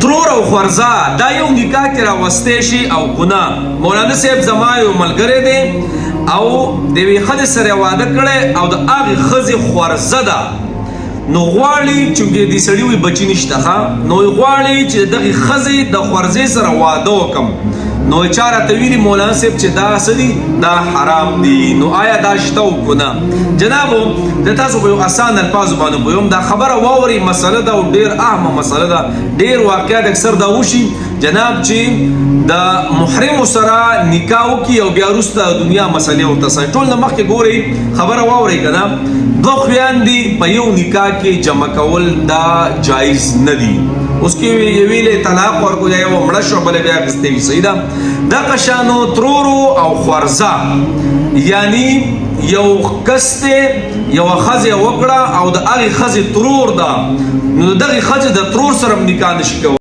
ترور او خورزه دا یو نکاح کې راوستی شي او کنه مولانا صاحب زما یو ملګری دی او د یوې ښځې سره واده کړی او د هغې ښځې خورزه ده نو غواړي چونکې دې سړي وي بچي نشته ښه نو غواړي چې د دغې ښځې د خورزې سره واده وکړم نو چا راته ویلي مولانا صاحب چې دا څه دي دا حرام دي نو آیا دا شته او که نه جنابو زه تاسو په یو اسان الفاظو باندې پوهیم دا خبره واورئ مسله ده او ډېر اهمه مسله ده ډېر واقعات اکثر دا وشي جناب چې د محرمو سره نکاح وکړي او بیا وروسته دنیا مسلې ورته سوي ټول نه مخکې ګورئ خبره واورئ که نه دوه خویندې په یو نکاح کې جمع کول دا جایز نه دي اوس کې ویلې طلاق ورکړو یا یوه مړه شوه بله بیا اخیستې وي صحیح ده دغه شانو ترورو او خورزه یعنی یو کس دی یوه ښځې وکړه او د هغې ښځې ترور ده نو د دغې ښځې د ترور سره هم نکاح نشي کولی